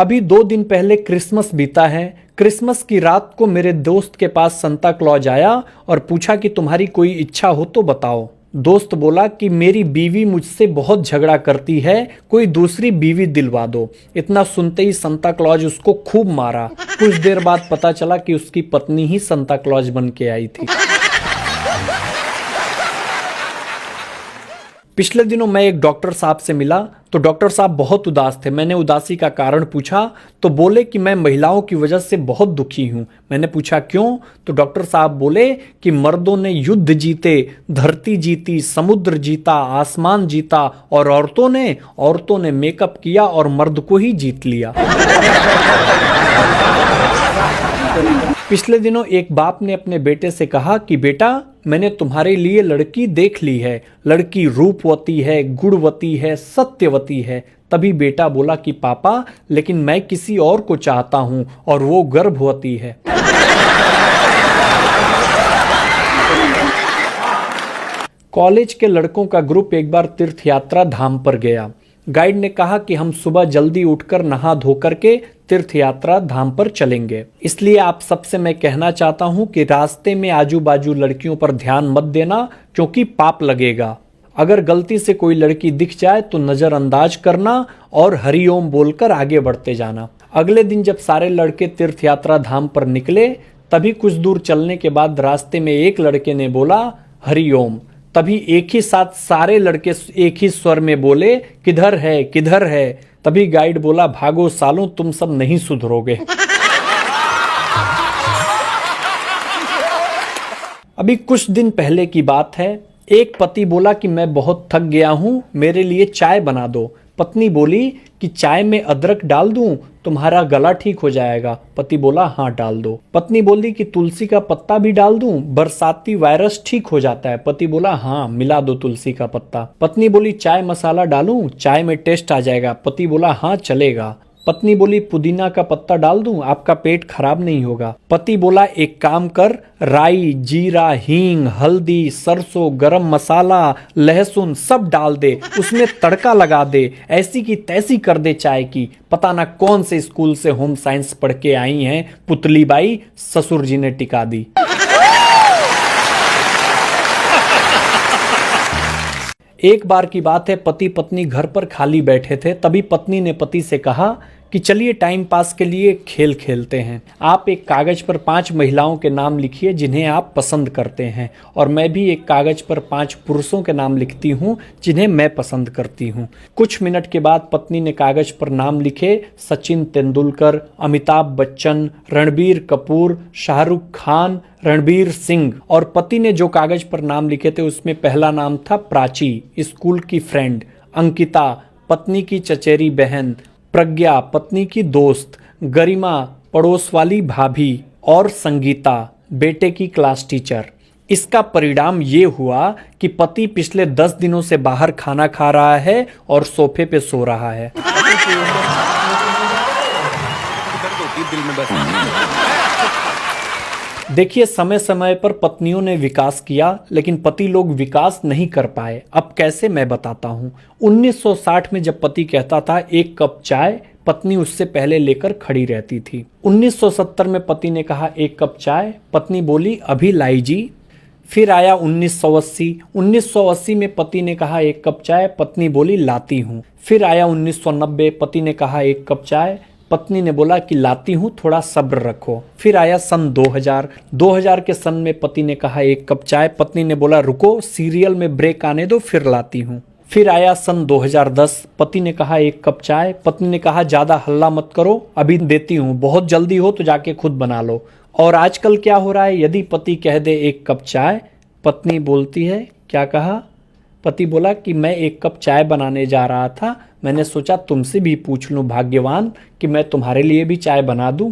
अभी 2 दिन पहले क्रिसमस बीता है। क्रिसमस की रात को मेरे दोस्त के पास संता क्लॉज आया और पूछा कि तुम्हारी कोई इच्छा हो तो बताओ। दोस्त बोला कि मेरी बीवी मुझसे बहुत झगड़ा करती है, कोई दूसरी बीवी दिलवा दो। इतना सुनते ही संता क्लॉज उसको खूब मारा। कुछ देर बाद पता चला कि उसकी पत्नी ही संता क्लॉज बन के आई थी। पिछले दिनों मैं एक डॉक्टर साहब से मिला तो डॉक्टर साहब बहुत उदास थे। मैंने उदासी का कारण पूछा तो बोले कि मैं महिलाओं की वजह से बहुत दुखी हूं। मैंने पूछा क्यों, तो डॉक्टर साहब बोले कि मर्दों ने युद्ध जीते, धरती जीती, समुद्र जीता, आसमान जीता और औरतों ने मेकअप किया और मर्द को ही जीत लिया। पिछले दिनों एक बाप ने अपने बेटे से कहा कि बेटा मैंने तुम्हारे लिए लड़की देख ली है, लड़की रूपवती है, गुणवती है, सत्यवती है। तभी बेटा बोला कि पापा लेकिन मैं किसी और को चाहता हूं और वो गर्भवती है। कॉलेज के लड़कों का ग्रुप एक बार तीर्थ यात्रा धाम पर गया। गाइड ने कहा कि हम सुबह जल्दी उठकर नहा धोकर के तीर्थ यात्रा धाम पर चलेंगे, इसलिए आप सबसे मैं कहना चाहता हूं कि रास्ते में आजू बाजू लड़कियों पर ध्यान मत देना क्योंकि पाप लगेगा। अगर गलती से कोई लड़की दिख जाए तो नजरअंदाज करना और हरिओम बोलकर आगे बढ़ते जाना। अगले दिन जब सारे लड़के तीर्थ यात्रा धाम पर निकले तभी कुछ दूर चलने के बाद रास्ते में एक लड़के ने बोला हरिओम। तभी एक ही साथ सारे लड़के एक ही स्वर में बोले किधर है किधर है। तभी गाइड बोला भागो सालों, तुम सब नहीं सुधरोगे। अभी कुछ दिन पहले की बात है। एक पति बोला कि मैं बहुत थक गया हूं, मेरे लिए चाय बना दो। पत्नी बोली कि चाय में अदरक डाल दूं, तुम्हारा गला ठीक हो जाएगा। पति बोला हाँ डाल दो। पत्नी बोली कि तुलसी का पत्ता भी डाल दूं, बरसाती वायरस ठीक हो जाता है। पति बोला हाँ मिला दो तुलसी का पत्ता। पत्नी बोली चाय मसाला डालूं, चाय में टेस्ट आ जाएगा। पति बोला हाँ चलेगा। पत्नी बोली पुदीना का पत्ता डाल दूं, आपका पेट खराब नहीं होगा। पति बोला एक काम कर, राई, जीरा, हींग, हल्दी, सरसों, गरम मसाला, लहसुन सब डाल दे, उसमें तड़का लगा दे, ऐसी की तैसी कर दे चाय की। पता ना कौन से स्कूल से होम साइंस पढ़ के आई हैं पुतली बाई, ससुर जी ने टिका दी। एक बार की बात है, पति पत्नी घर पर खाली बैठे थे। तभी पत्नी ने पति से कहा कि चलिए टाइम पास के लिए खेल खेलते हैं। आप एक कागज पर 5 महिलाओं के नाम लिखिए जिन्हें आप पसंद करते हैं और मैं भी एक कागज पर 5 पुरुषों के नाम लिखती हूँ जिन्हें मैं पसंद करती हूँ। कुछ मिनट के बाद पत्नी ने कागज पर नाम लिखे सचिन तेंदुलकर, अमिताभ बच्चन, रणबीर कपूर, शाहरुख खान, रणबीर सिंह। और पति ने जो कागज पर नाम लिखे थे उसमें पहला नाम था प्राची, स्कूल की फ्रेंड, अंकिता पत्नी की चचेरी बहन, प्रज्ञा पत्नी की दोस्त, गरिमा पड़ोस वाली भाभी और संगीता बेटे की क्लास टीचर। इसका परिणाम ये हुआ कि पति पिछले 10 दिनों से बाहर खाना खा रहा है और सोफे पे सो रहा है। देखिए समय समय पर पत्नियों ने विकास किया लेकिन पति लोग विकास नहीं कर पाए। अब कैसे मैं बताता हूँ। 1960 में जब पति कहता था 1 कप चाय, पत्नी उससे पहले लेकर खड़ी रहती थी। 1970 में पति ने कहा 1 कप चाय, पत्नी बोली अभी लाई जी। फिर आया 1980 में पति ने कहा 1 कप चाय, पत्नी बोली लाती हूँ। फिर आया 1990, पति ने कहा 1 कप चाय, पत्नी ने बोला कि लाती हूँ थोड़ा सब्र रखो। फिर आया सन 2000 के सन में पति ने कहा 1 कप चाय, पत्नी ने बोला रुको सीरियल में ब्रेक आने दो फिर लाती हूँ। फिर आया सन 2010, पति ने कहा 1 कप चाय, पत्नी ने कहा ज्यादा हल्ला मत करो अभी देती हूँ, बहुत जल्दी हो तो जाके खुद बना लो। और आजकल क्या हो रहा है, यदि पति कह दे 1 कप चाय, पत्नी बोलती है क्या कहा। पति बोला कि मैं 1 कप चाय बनाने जा रहा था, मैंने सोचा तुमसे भी पूछ लूं भाग्यवान कि मैं तुम्हारे लिए भी चाय बना दूं।